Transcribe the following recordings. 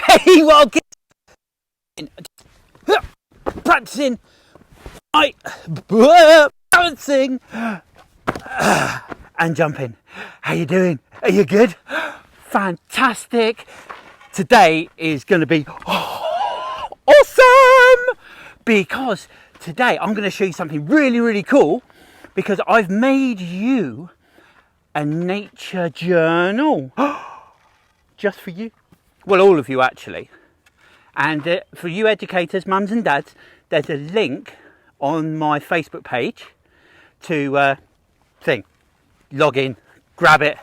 Hey, well, practicing, balancing, and jumping. How you doing? Are you good? Fantastic. Today is going to be awesome because today I'm going to show you something really cool because I've made you a nature journal just for you. Well, all of you actually. And for you educators, mums and dads, there's a link on my Facebook page to log in, grab it,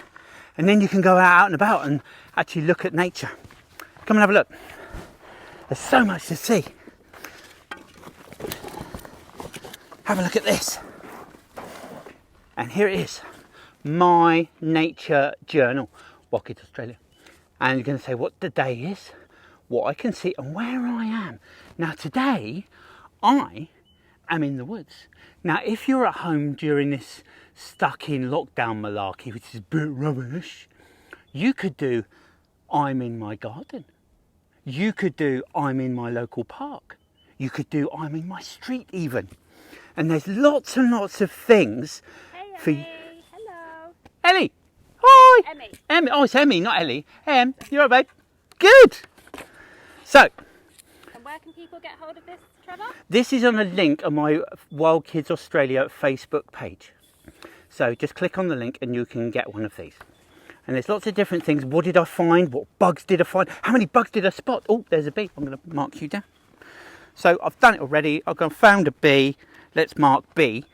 and then you can go out and about and actually look at nature. Come and have a look. There's so much to see. Have a look at this. And here it is, my nature journal, Kids Australia. And you're going to say what the day is, what I can see and where I am. Now today, I am in the woods. Now if you're at home during this stuck in lockdown malarkey, which is a bit rubbish, you could do I'm in my garden. You could do I'm in my local park. You could do I'm in my street even. And there's lots and lots of things for you. Hello. Ellie. Hi. Emmy. Emmy. Oh, it's Emmy, not Ellie. You all right, babe? Good. So. And where can people get hold of this, Trevor? This is on a link on my Wild Kids Australia Facebook page. So just click on the link and you can get one of these. And there's lots of different things. What did I find? What bugs did I find? How many bugs did I spot? Oh, there's a bee. I'm going to mark you down. So I've done it already. I've found a bee. Let's mark B.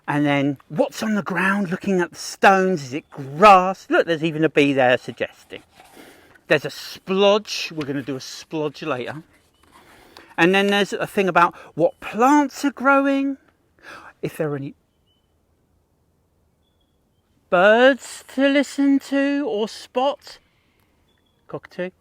And then what's on the ground, looking at the stones? Is it grass? Look, there's even a bee there suggesting. There's a splodge. We're going to do a splodge later. And then there's a thing about what plants are growing. If there are any birds to listen to or spot. Cockatoo.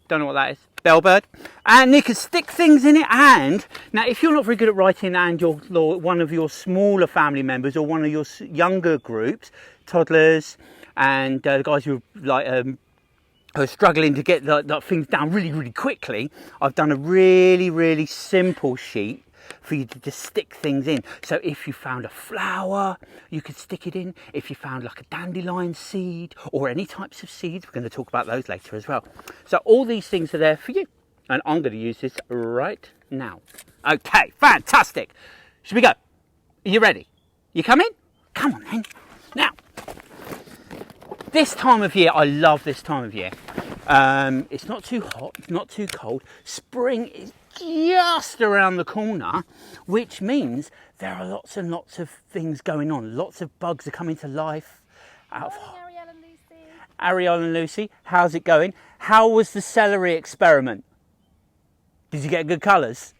Don't know what that is. Bellbird. And you can stick things in it. And now if you're not very good at writing and you're one of your smaller family members or one of your younger groups, toddlers and the guys who are struggling to get the things down really quickly, I've done a really simple sheet for you to just stick things in. So if you found a flower, you could stick it in. If you found like a dandelion seed or any types of seeds, we're going to talk about those later as well. So all these things are there for you. And I'm going to use this right now. Okay, fantastic. Should we go? Are you ready? You coming? Come on then. Now, this time of year, I love this time of year. It's not too hot, it's not too cold. Spring is just around the corner, which means there are lots and lots of things going on. Lots of bugs are coming to life. Morning, Ariel and Lucy. Ariel and Lucy, how's it going? How was the celery experiment? Did you get good colours?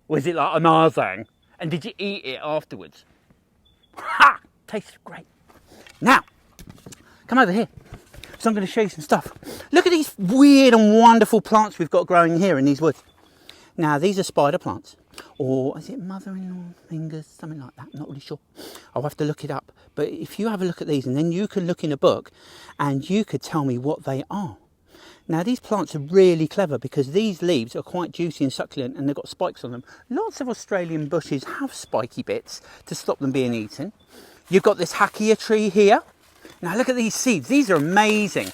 Was it like amazing? And did you eat it afterwards? Ha! Tastes great. Now, come over here. So I'm going to show you some stuff. Look at these weird and wonderful plants we've got growing here in these woods. Now, these are spider plants. Or is it mother-in-law fingers? Something like that. I'm not really sure. I'll have to look it up. But if you have a look at these, and then you can look in a book, and you could tell me what they are. Now, these plants are really clever because these leaves are quite juicy and succulent, and they've got spikes on them. Lots of Australian bushes have spiky bits to stop them being eaten. You've got this hakea tree here. Now look at these seeds, these are amazing.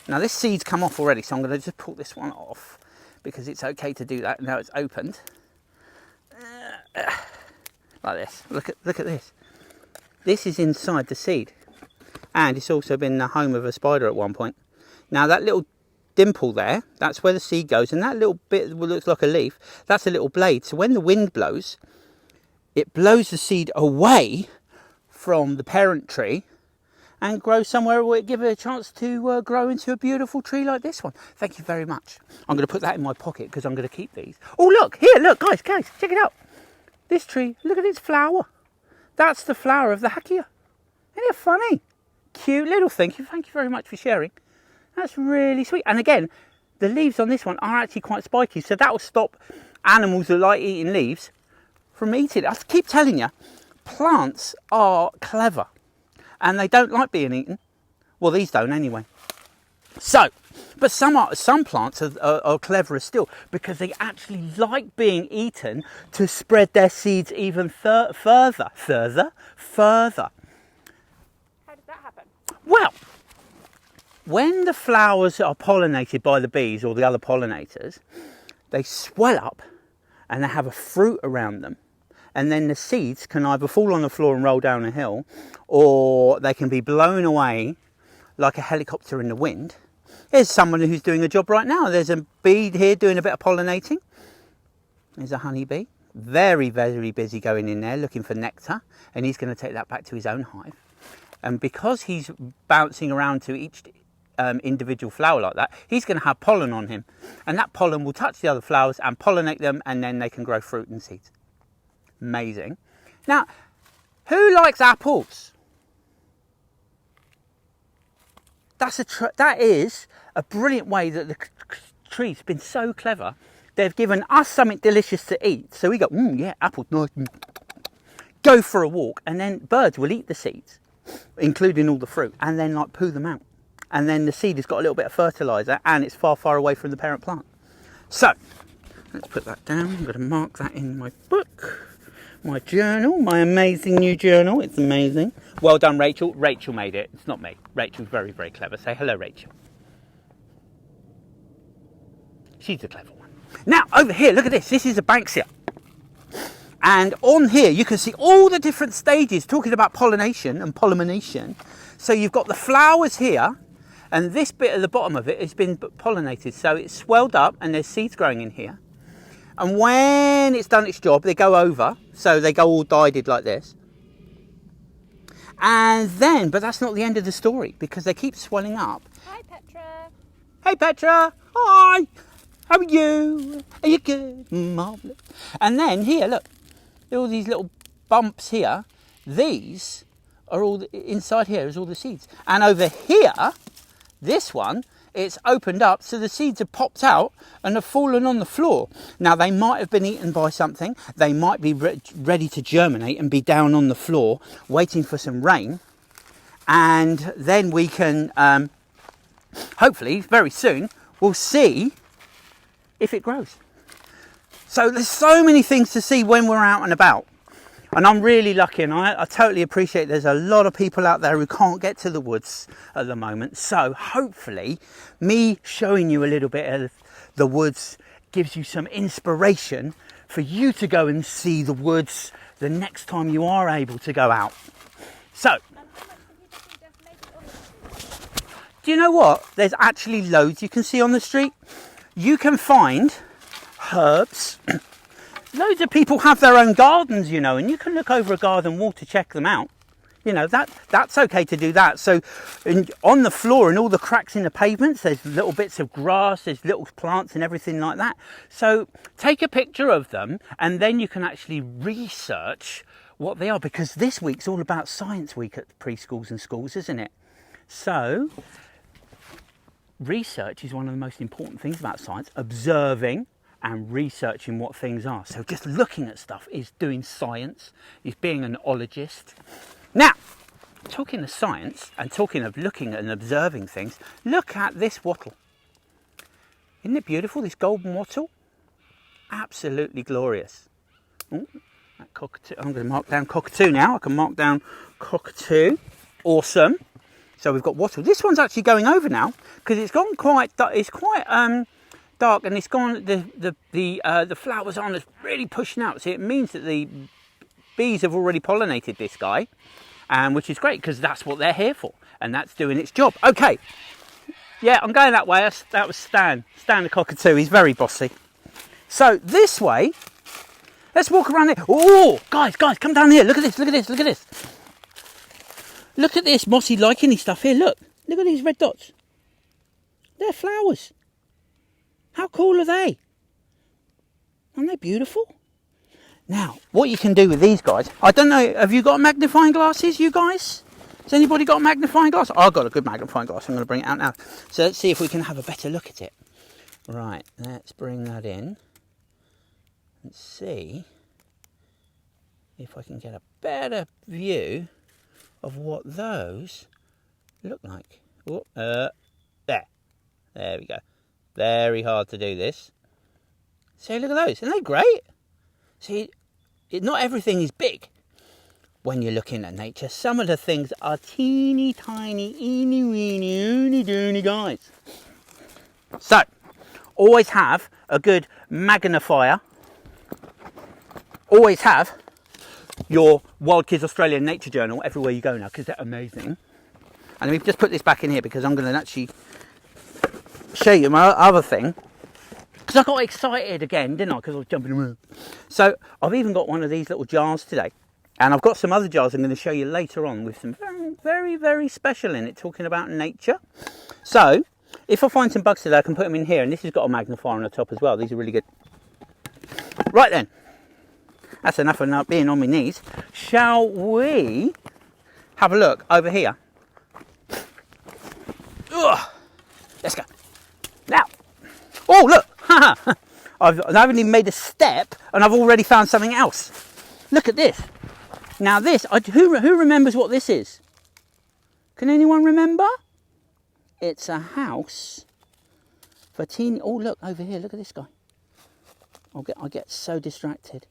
Now this seed's come off already, so I'm going to just pull this one off because it's okay to do that now it's opened. Like this, look at this. This is inside the seed. And it's also been the home of a spider at one point. Now that little dimple there, that's where the seed goes, and that little bit that looks like a leaf, that's a little blade. So when the wind blows, it blows the seed away from the parent tree and grow somewhere where it give it a chance to grow into a beautiful tree like this one. Thank you very much. I'm going to put that in my pocket because I'm going to keep these. Oh look, here, look guys, check it out. This tree, look at its flower. That's the flower of the hakea. Isn't it funny? Cute little thing. Thank you very much for sharing. That's really sweet. And again, the leaves on this one are actually quite spiky, so that will stop animals that like eating leaves from eating it. I keep telling you, plants are clever and they don't like being eaten. Well, these don't anyway. So But some plants are cleverer still, because they actually like being eaten to spread their seeds even further. How does that happen? Well, when the flowers are pollinated by the bees or the other pollinators, they swell up and they have a fruit around them. And then the seeds can either fall on the floor and roll down a hill, or they can be blown away like a helicopter in the wind. Here's someone who's doing a job right now. There's a bee here doing a bit of pollinating. There's a honeybee. Very, very busy going in there looking for nectar. And he's going to take that back to his own hive. And because he's bouncing around to each individual flower like that, he's going to have pollen on him. And that pollen will touch the other flowers and pollinate them, and then they can grow fruit and seeds. Amazing. Now, who likes apples? That is a brilliant way that the tree's been so clever. They've given us something delicious to eat. So we go, yeah, apples, nice. Go for a walk, and then birds will eat the seeds, including all the fruit, and then like poo them out. And then the seed has got a little bit of fertiliser, and it's far, far away from the parent plant. So, let's put that down. I'm going to mark that in my book. My journal, my amazing new journal. It's amazing. Well done, Rachel. Rachel made it. It's not me. Rachel's very, very clever. Say hello, Rachel. She's the clever one. Now, over here, look at this. This is a Banksia. And on here, you can see all the different stages talking about pollination and pollination. So you've got the flowers here, and this bit at the bottom of it has been pollinated. So it's swelled up, and there's seeds growing in here. And when it's done its job, they go over. So they go all dyed like this. And then, but that's not the end of the story, because they keep swelling up. Hi, Petra. Hey, Petra. Hi. How are you? Are you good? Marvellous. And then here, look. All these little bumps here. These are all, inside here is all the seeds. And over here, this one, it's opened up, so the seeds have popped out and have fallen on the floor. Now, they might have been eaten by something. They might be ready to germinate and be down on the floor waiting for some rain. And then we can, hopefully, very soon, we'll see if it grows. So there's so many things to see when we're out and about. And I'm really lucky, and I totally appreciate there's a lot of people out there who can't get to the woods at the moment. So hopefully me showing you a little bit of the woods gives you some inspiration for you to go and see the woods the next time you are able to go out. So, do you know what? There's actually loads you can see on the street. You can find herbs. Loads of people have their own gardens, you know, and you can look over a garden wall to check them out. You know, that's okay to do that. So on the floor and all the cracks in the pavements, there's little bits of grass, there's little plants and everything like that. So take a picture of them, and then you can actually research what they are, because this week's all about Science Week at preschools and schools, isn't it? So research is one of the most important things about science, observing and researching what things are. So just looking at stuff is doing science, is being an ologist. Now, talking of science and talking of looking and observing things, look at this wattle. Isn't it beautiful, this golden wattle? Absolutely glorious. Ooh, that cockatoo. I'm going to mark down cockatoo now. I can mark down cockatoo. Awesome. So we've got wattle. This one's actually going over now because it's gone quite. It's quite dark, and it's gone. The flowers aren't really pushing out. So it means that the bees have already pollinated this guy, which is great because that's what they're here for, and that's doing its job. Okay. Yeah, I'm going that way. That was Stan. Stan the cockatoo. He's very bossy. So this way. Let's walk around here. Oh, guys, come down here. Look at this. Look at this. Look at this. Look at this mossy licheny stuff here. Look at these red dots. They're flowers. How cool are they? Aren't they beautiful? Now, what you can do with these guys, I don't know, have you got magnifying glasses, you guys? Has anybody got a magnifying glass? I've got a good magnifying glass. I'm going to bring it out now. So let's see if we can have a better look at it. Right, let's bring that in. Let's see if I can get a better view of what those look like. Oh, there. There we go. Very hard to do this. See, look at those. Isn't they great? See, not everything is big when you're looking at nature. Some of the things are teeny tiny, eeny weeny, oony doony guys. So, always have a good magnifier. Always have your Wild Kids Australian Nature Journal everywhere you go now, because they're amazing. And we've just put this back in here because I'm going to actually show you my other thing. Because I got excited again, didn't I? Because I was jumping around. So I've even got one of these little jars today. And I've got some other jars I'm going to show you later on with some very, very, very special in it, talking about nature. So if I find some bugs today, I can put them in here. And this has got a magnifier on the top as well. These are really good. Right then. That's enough of not being on my knees. Shall we have a look over here? Ugh. Let's go. Now. Oh, look. I haven't even made a step and I've already found something else. Look at this. Now this, who remembers what this is? Can anyone remember? It's a house for teeny... Oh, look, over here. Look at this guy. I get so distracted.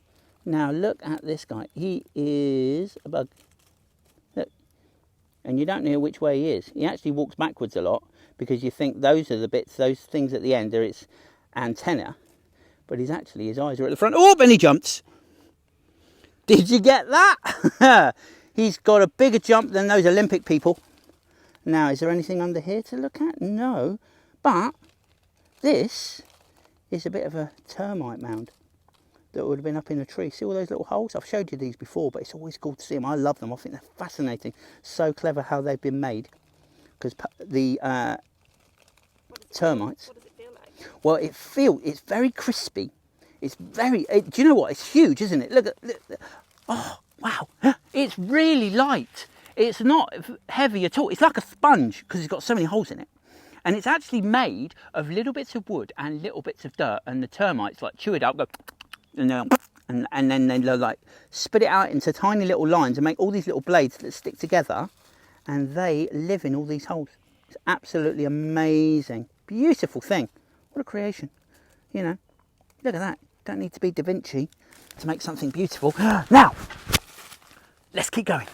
Now look at this guy. He is a bug. Look. And you don't know which way he is. He actually walks backwards a lot because you think those are the bits, those things at the end are its antenna. But his eyes are at the front. Oh, and he jumps. Did you get that? He's got a bigger jump than those Olympic people. Now, is there anything under here to look at? No. But this is a bit of a termite mound that would have been up in a tree. See all those little holes? I've showed you these before, but it's always cool to see them. I love them. I think they're fascinating. So clever how they've been made. Because the termites... What does it feel like? Well, it's very crispy. It's very... do you know what? It's huge, isn't it? Look. Oh, wow. It's really light. It's not heavy at all. It's like a sponge because it's got so many holes in it. And it's actually made of little bits of wood and little bits of dirt. And the termites like chew it up, go... And then they like spit it out into tiny little lines and make all these little blades that stick together, and they live in all these holes. It's absolutely amazing, beautiful thing. What a creation! You know, look at that. Don't need to be Da Vinci to make something beautiful. Now, let's keep going.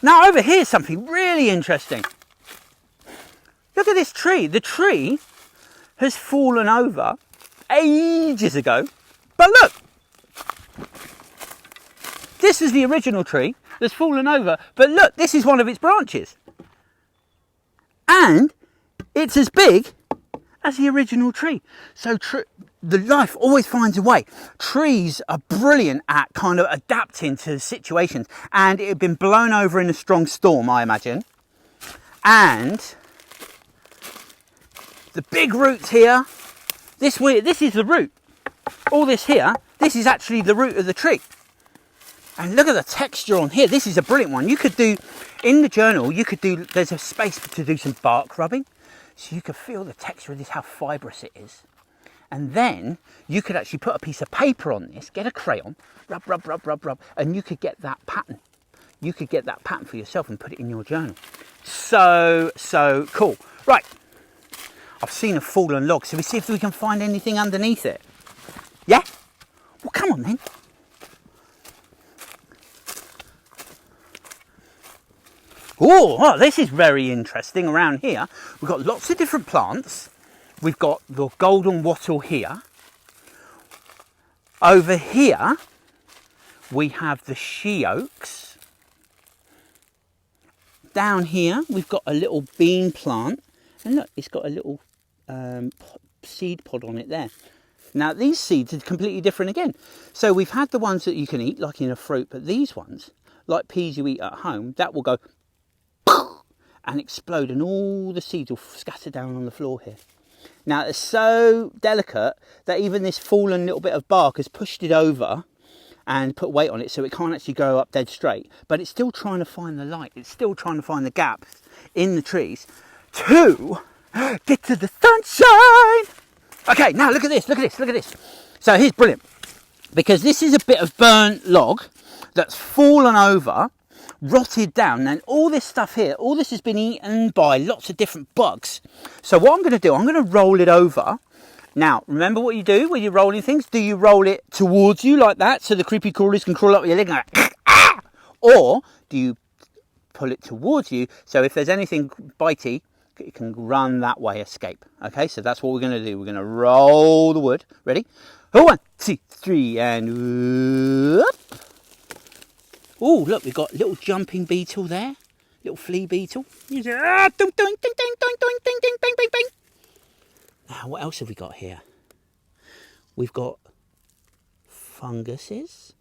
Now over here's something really interesting. Look at this tree. The tree has fallen over ages ago. But look, this is the original tree that's fallen over. But look, this is one of its branches. And it's as big as the original tree. So the life always finds a way. Trees are brilliant at kind of adapting to situations. And it had been blown over in a strong storm, I imagine. And the big roots here, this is the root. All this here, this is actually the root of the tree. And look at the texture on here. This is a brilliant one. You could do, in the journal, there's a space to do some bark rubbing. So you could feel the texture of this, how fibrous it is. And then you could actually put a piece of paper on this, get a crayon, rub, and you could get that pattern. You could get that pattern for yourself and put it in your journal. So cool. Right, I've seen a fallen log, so we see if we can find anything underneath it. Yeah? Well, come on then. Oh, this is very interesting around here. We've got lots of different plants. We've got the golden wattle here. Over here, we have the she oaks. Down here, we've got a little bean plant. And look, it's got a little seed pod on it there. Now, these seeds are completely different again. So we've had the ones that you can eat, like in a fruit, but these ones, like peas you eat at home, that will go and explode, and all the seeds will scatter down on the floor here. Now, it's so delicate that even this fallen little bit of bark has pushed it over and put weight on it, so it can't actually grow up dead straight. But it's still trying to find the light. It's still trying to find the gaps in the trees to get to the sunshine. Okay, now look at this, look at this, look at this. So here's brilliant, because this is a bit of burnt log that's fallen over, rotted down, and all this stuff here, all this has been eaten by lots of different bugs. So what I'm going to do, I'm going to roll it over. Now, remember what you do when you're rolling things? Do you roll it towards you like that so the creepy crawlies can crawl up your leg and go, ah! Or do you pull it towards you so if there's anything bitey, it can run that way, escape? Okay, so that's what we're going to do. We're going to roll the wood. Ready? 1, 2, 3, and whoop. Oh, look, we've got a little jumping beetle there. Little flea beetle. Now, what else have we got here? We've got funguses.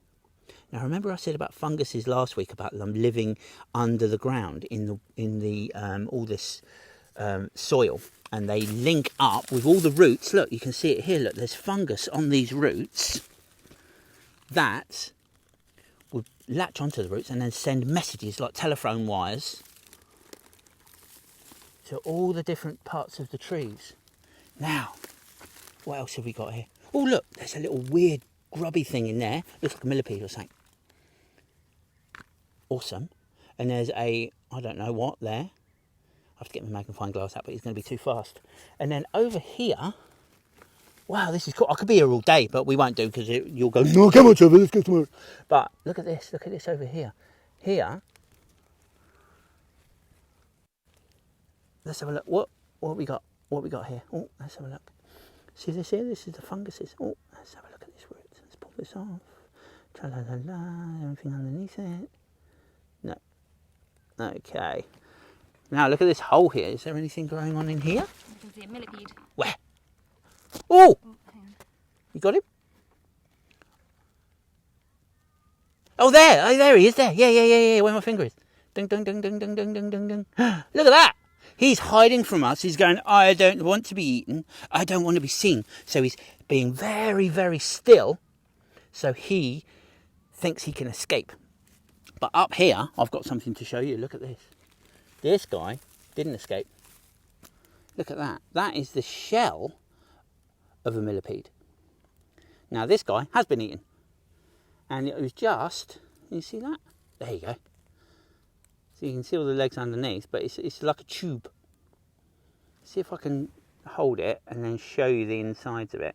Now, remember I said about funguses last week, about them living under the ground in the all this soil, and they link up with all the roots. Look, you can see it here. Look, there's fungus on these roots that would latch onto the roots and then send messages like telephone wires to all the different parts of the trees. Now, what else have we got here? Oh, look, there's a little weird grubby thing in there. Looks like a millipede or something. Awesome. And there's a, I don't know what there. I have to get my magnifying glass out, but it's going to be too fast. And then over here, wow, this is cool. I could be here all day, but we won't do, because you'll go, no, come on, Trevor, let's go tomorrow. But look at this over here. Here, let's have a look. What we got? What we got here? Oh, let's have a look. See this here? This is the funguses. Oh, let's have a look at this root. Let's pull this off. Tra-la-la-la, everything underneath it. No. Okay. Now look at this hole here. Is there anything going on in here? I can see a millipede. Where? Oh! Hang on. You got him? Oh, there! Oh, there he is. There. Yeah. Where my finger is. Ding, ding, ding, ding, ding, ding, ding, ding, ding. Look at that! He's hiding from us. He's going, I don't want to be eaten. I don't want to be seen. So he's being very, very still. So he thinks he can escape. But up here, I've got something to show you. Look at this. This guy didn't escape. Look at that. That is the shell of a millipede. Now this guy has been eaten. And it was just, can you see that? There you go. So you can see all the legs underneath, but it's like a tube. See if I can hold it and then show you the insides of it.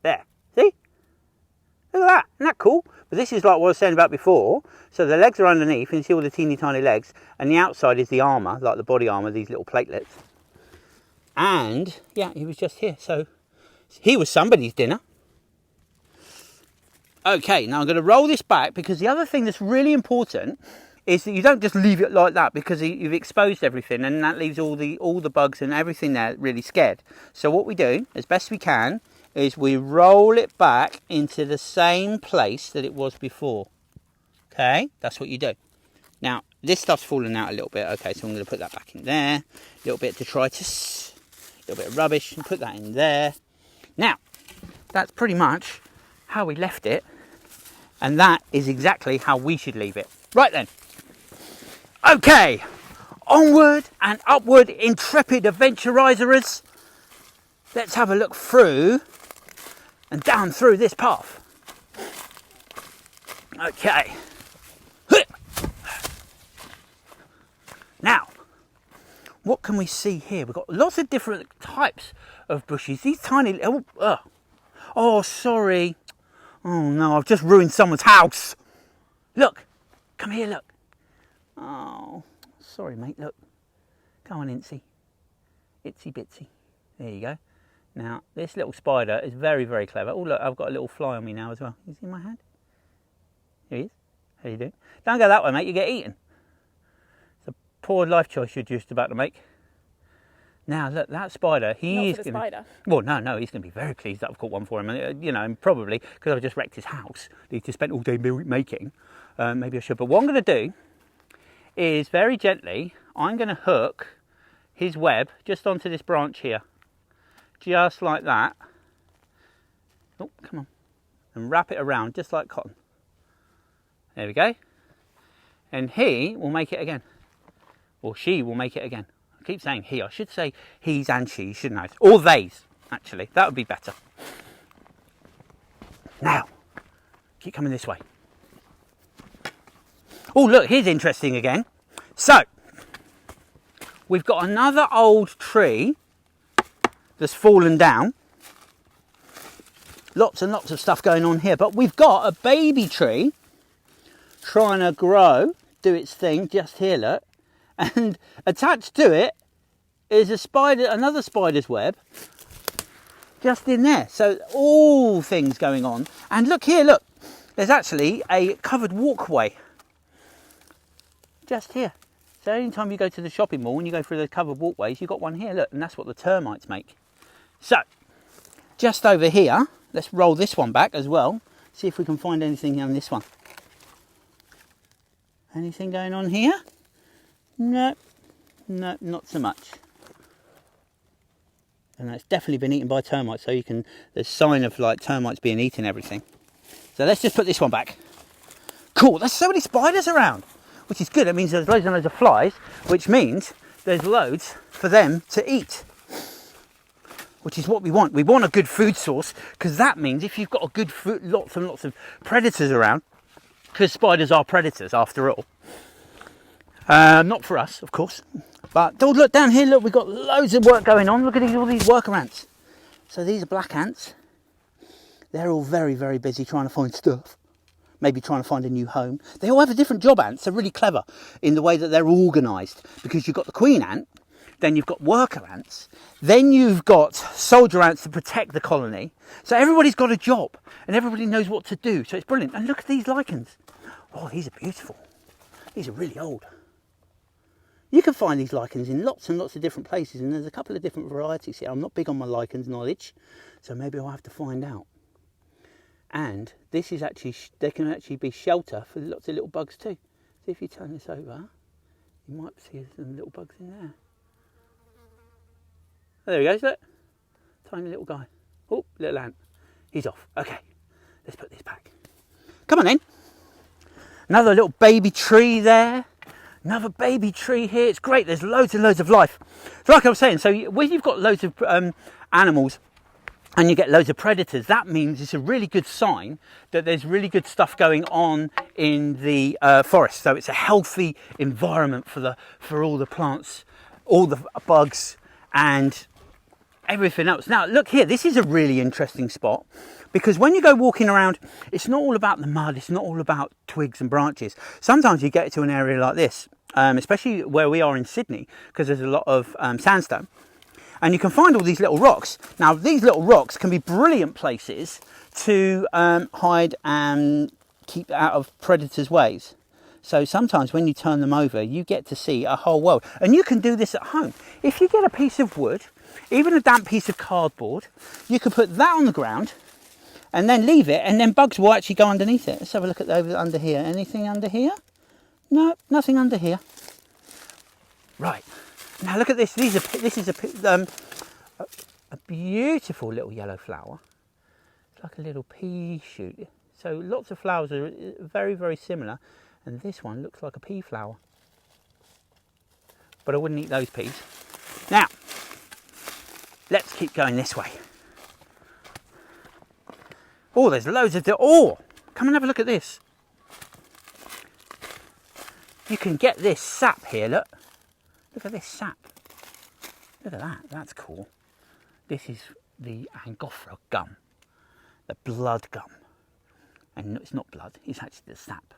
There, see? Look at that, isn't that cool? But this is like what I was saying about before. So the legs are underneath, and you see all the teeny tiny legs, and the outside is the armour, like the body armour, these little platelets. And, yeah, he was just here. So he was somebody's dinner. Okay, now I'm going to roll this back, because the other thing that's really important is that you don't just leave it like that, because you've exposed everything, and that leaves all the bugs and everything there really scared. So what we do, as best we can, is we roll it back into the same place that it was before. Okay, that's what you do. Now, this stuff's fallen out a little bit. Okay, so I'm going to put that back in there. A little bit of detritus, a little bit of rubbish, and put that in there. Now, that's pretty much how we left it. And that is exactly how we should leave it. Right then. Okay. Onward and upward, intrepid adventurizers. Let's have a look through and down through this path. Okay. Now, what can we see here? We've got lots of different types of bushes. These tiny... Oh, sorry. Oh no, I've just ruined someone's house. Look, come here, look. Oh, sorry mate, look. Come on, Incy. Itsy bitsy. There you go. Now, this little spider is very, very clever. Oh look, I've got a little fly on me now as well. You see my hand? Here he is. How you doing? Don't go that way, mate, you get eaten. It's a poor life choice you're just about to make. Now, look, that spider, he's going to... Well, no, he's going to be very pleased that I've caught one for him. And, you know, and probably, because I've just wrecked his house, that he's just spent all day making. Maybe I should. But what I'm going to do is, very gently, I'm going to hook his web just onto this branch here. Just like that. Oh, come on. And wrap it around, just like cotton. There we go. And he will make it again. Or she will make it again. I keep saying he. I should say he's and she, shouldn't I? Or theys, actually. That would be better. Now, keep coming this way. Oh, look, here's interesting again. So, we've got another old tree that's fallen down. Lots and lots of stuff going on here, but we've got a baby tree trying to grow, do its thing, just here, look. And attached to it is a spider, another spider's web, just in there. So all things going on. And look here, look, there's actually a covered walkway just here. So anytime you go to the shopping mall and you go through the covered walkways, you've got one here, look, and that's what the termites make. So, just over here, let's roll this one back as well, see if we can find anything on this one. Anything going on here? No, no, not so much. And that's definitely been eaten by termites, so you can, there's sign of like termites being eating everything. So let's just put this one back. Cool, there's so many spiders around, which is good. It means there's loads and loads of flies, which means there's loads for them to eat, which is what we want. We want a good food source, because that means if you've got a good food, lots and lots of predators around, because spiders are predators after all. Not for us, of course. But oh, look down here, look, we've got loads of work going on. Look at all these worker ants. So these are black ants. They're all very, very busy trying to find stuff. Maybe trying to find a new home. They all have a different job, ants. They're really clever in the way that they're organised. Because you've got the queen ant, then you've got worker ants, then you've got soldier ants to protect the colony. So everybody's got a job and everybody knows what to do. So it's brilliant. And look at these lichens. Oh, these are beautiful. These are really old. You can find these lichens in lots and lots of different places, and there's a couple of different varieties here. I'm not big on my lichens knowledge, so maybe I'll have to find out. And this is actually, they can actually be shelter for lots of little bugs too. So if you turn this over, you might see some little bugs in there. Oh, there he goes, look. Tiny little guy. Oh, little ant. He's off. Okay, let's put this back. Come on then. Another little baby tree there. Another baby tree here. It's great. There's loads and loads of life. So like I was saying, so when you've got loads of animals and you get loads of predators, that means it's a really good sign that there's really good stuff going on in the forest. So it's a healthy environment for all the plants, all the bugs and everything else. Now look here, this is a really interesting spot, because when you go walking around, it's not all about the mud, it's not all about twigs and branches. Sometimes you get to an area like this, especially where we are in Sydney, because there's a lot of sandstone, and you can find all these little rocks. Now these little rocks can be brilliant places to hide and keep out of predators' ways. So sometimes when you turn them over, you get to see a whole world. And you can do this at home. If you get a piece of wood, even a damp piece of cardboard, you can put that on the ground and then leave it, and then bugs will actually go underneath it. Let's have a look at over under here. Anything under here? No, nothing under here. Right. Now look at this. This is a beautiful little yellow flower. It's like a little pea shoot. So lots of flowers are very, very similar. And this one looks like a pea flower. But I wouldn't eat those peas. Now, let's keep going this way. Oh, there's loads of... Oh, come and have a look at this. You can get this sap here, look. Look at this sap. Look at that, that's cool. This is the Angophora gum, the blood gum. And it's not blood, it's actually the sap.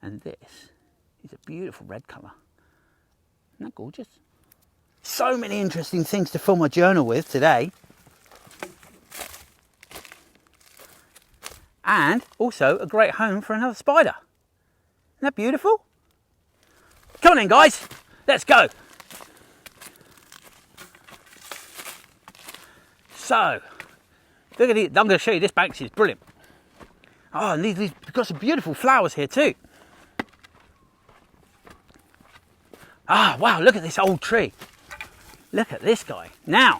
And this is a beautiful red colour. Isn't that gorgeous? So many interesting things to fill my journal with today. And also a great home for another spider. Isn't that beautiful? Come on in, guys. Let's go. So, look at it. I'm going to show you this bank. It's brilliant. Oh, and we've got some beautiful flowers here too. Ah, wow, look at this old tree. Look at this guy. Now,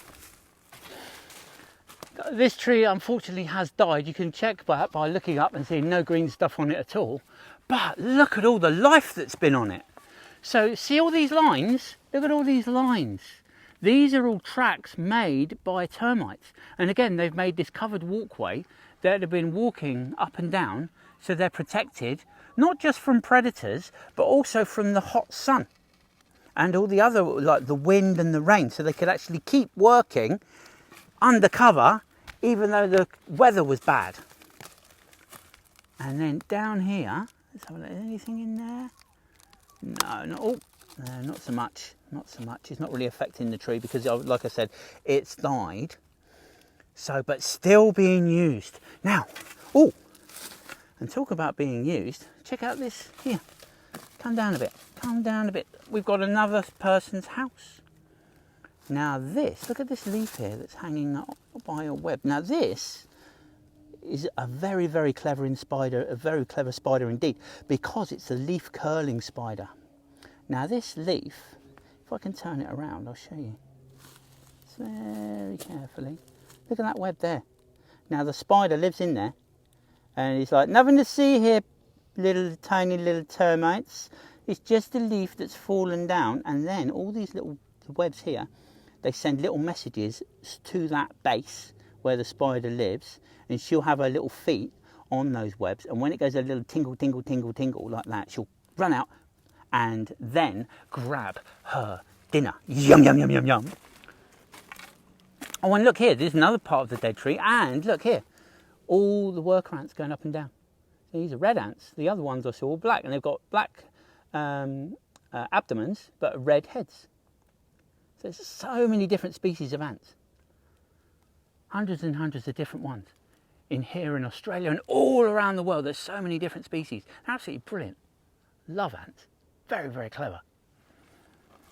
this tree unfortunately has died. You can check that by looking up and seeing no green stuff on it at all. But look at all the life that's been on it. So see all these lines? Look at all these lines. These are all tracks made by termites. And again, they've made this covered walkway that have been walking up and down, so they're protected not just from predators, but also from the hot sun and all the other, like the wind and the rain, so they could actually keep working undercover even though the weather was bad. And then down here, let's have a look, anything in there? No, not so much, not so much. It's not really affecting the tree because, like I said, it's died. So, but still being used. Now, and talk about being used, check out this here. Come down a bit, come down a bit. We've got another person's house. Now this, look at this leaf here that's hanging up by a web. Now this is a very, very clever spider, a very clever spider indeed, because it's a leaf curling spider. Now this leaf, if I can turn it around, I'll show you. It's very carefully. Look at that web there. Now the spider lives in there and he's like, nothing to see here, little tiny little termites. It's just a leaf that's fallen down, and then all these little webs here, they send little messages to that base where the spider lives, and she'll have her little feet on those webs, and when it goes a little tingle, tingle, tingle, tingle like that, she'll run out and then grab her dinner. Yum, yum, yum, yum, yum. Oh, and look here, there's another part of the dead tree, and look here, all the worker ants going up and down. So these are red ants. The other ones I saw are black, and they've got black abdomens, but red heads. So there's so many different species of ants. Hundreds and hundreds of different ones. In here in Australia and all around the world, there's so many different species. Absolutely brilliant. Love ants. Very, very clever.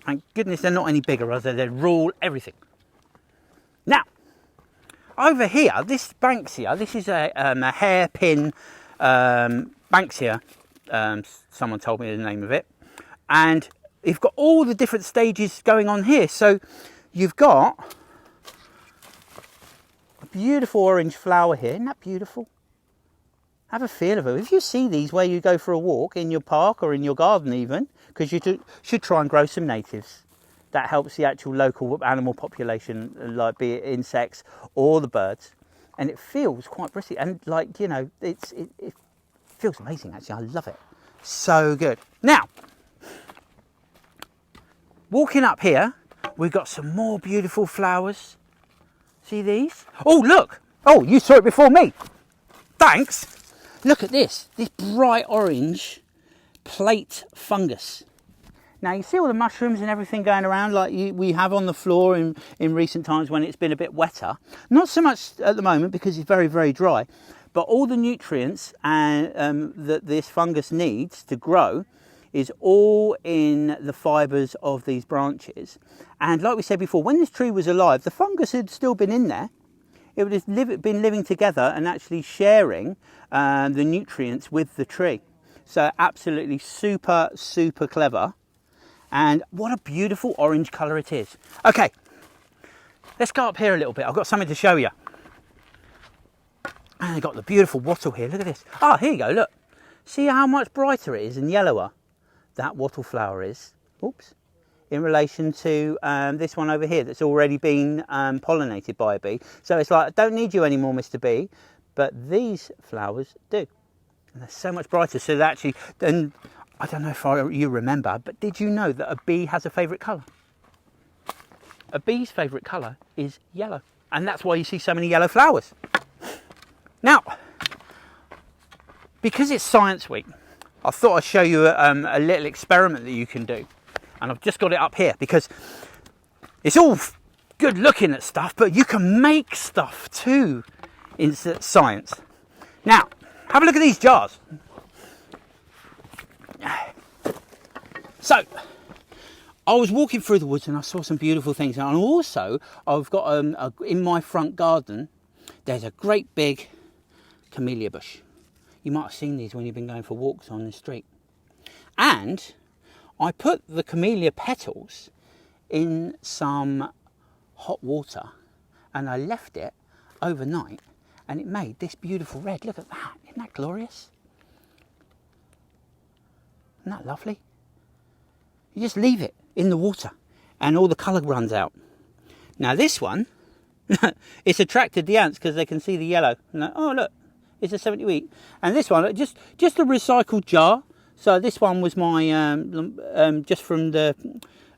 Thank goodness they're not any bigger, or they rule everything. Now, over here, this Banksia, this is a hairpin Banksia, someone told me the name of it, and you've got all the different stages going on here. So you've got a beautiful orange flower here. Isn't that beautiful? Have a feel of it. If you see these where you go for a walk in your park or in your garden even, because you should try and grow some natives. That helps the actual local animal population, like be it insects or the birds. And it feels quite pretty. And like, you know, it feels amazing actually. I love it. So good. Now, walking up here, we've got some more beautiful flowers. See these? Oh, look. Oh, you saw it before me. Thanks. Look at this bright orange plate fungus. Now you see all the mushrooms and everything going around like we have on the floor in recent times when it's been a bit wetter. Not so much at the moment because it's very, very dry, but all the nutrients that this fungus needs to grow is all in the fibres of these branches. And like we said before, when this tree was alive, the fungus had still been in there. It would have been living together and actually sharing the nutrients with the tree. So absolutely super, super clever. And what a beautiful orange colour it is. Okay, let's go up here a little bit. I've got something to show you. And I've got the beautiful wattle here. Look at this. Ah, here you go, look. See how much brighter it is and yellower that wattle flower is. Oops. In relation to this one over here that's already been pollinated by a bee. So it's like, I don't need you anymore, Mr. Bee. But these flowers do. And they're so much brighter. So they actually... And I don't know if you remember, but did you know that a bee has a favourite colour? A bee's favourite colour is yellow. And that's why you see so many yellow flowers. Now, because it's Science Week, I thought I'd show you a little experiment that you can do. And I've just got it up here because it's all good looking at stuff, but you can make stuff too in science. Now, have a look at these jars. So, I was walking through the woods and I saw some beautiful things. And also, I've got in my front garden, there's a great big camellia bush. You might have seen these when you've been going for walks on the street. And I put the camellia petals in some hot water and I left it overnight and it made this beautiful red. Look at that. Isn't that glorious? Isn't that lovely? You just leave it in the water and all the colour runs out. Now this one, it's attracted the ants because they can see the yellow. And oh look, It's a 70 week. And this one, just a recycled jar. So this one was my, just from the,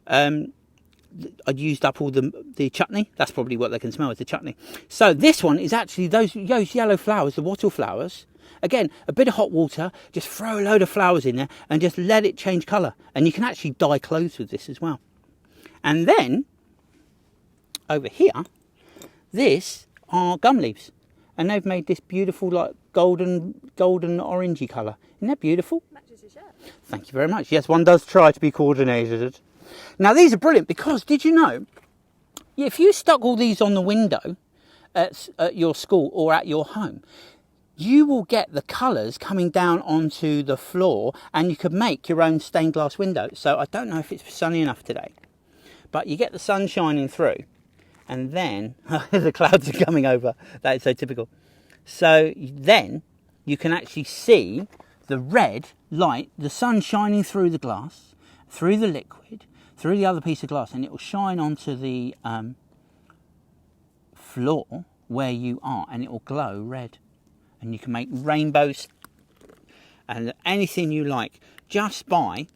I'd used up all the chutney. That's probably what they can smell, is the chutney. So this one is actually those yellow flowers, the wattle flowers. Again, a bit of hot water, just throw a load of flowers in there and just let it change colour. And you can actually dye clothes with this as well. And then, over here, this are gum leaves. And they've made this beautiful, like, golden orangey colour. Isn't that beautiful? Matches your shirt. Thank you very much. Yes, one does try to be coordinated. Now, these are brilliant because, did you know, if you stuck all these on the window at your school or at your home, you will get the colours coming down onto the floor, and you could make your own stained glass window. So I don't know if it's sunny enough today, but you get the sun shining through, and then the clouds are coming over. That is so typical. So then you can actually see the red light, the sun shining through the glass, through the liquid, through the other piece of glass, and it will shine onto the floor where you are, and it will glow red. And you can make rainbows and anything you like just by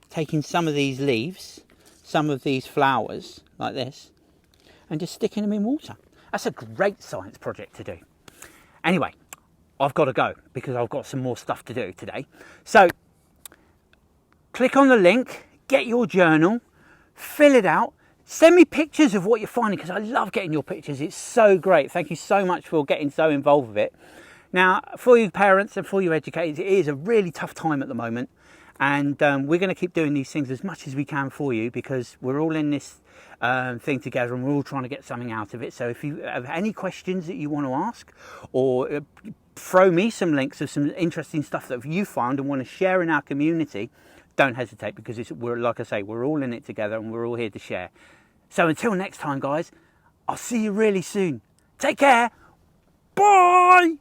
taking some of these leaves, some of these flowers like this, and just sticking them in water. That's a great science project to do. Anyway, I've got to go because I've got some more stuff to do today. So click on the link, get your journal, fill it out, send me pictures of what you're finding, because I love getting your pictures. It's so great. Thank you so much for getting so involved with it. Now, for you parents and for you educators, it is a really tough time at the moment, and we're going to keep doing these things as much as we can for you, because we're all in this thing together and we're all trying to get something out of it. So if you have any questions that you want to ask, or throw me some links of some interesting stuff that you found and want to share in our community, don't hesitate, because we're, like I say, we're all in it together and we're all here to share. So until next time, guys, I'll see you really soon. Take care. Bye.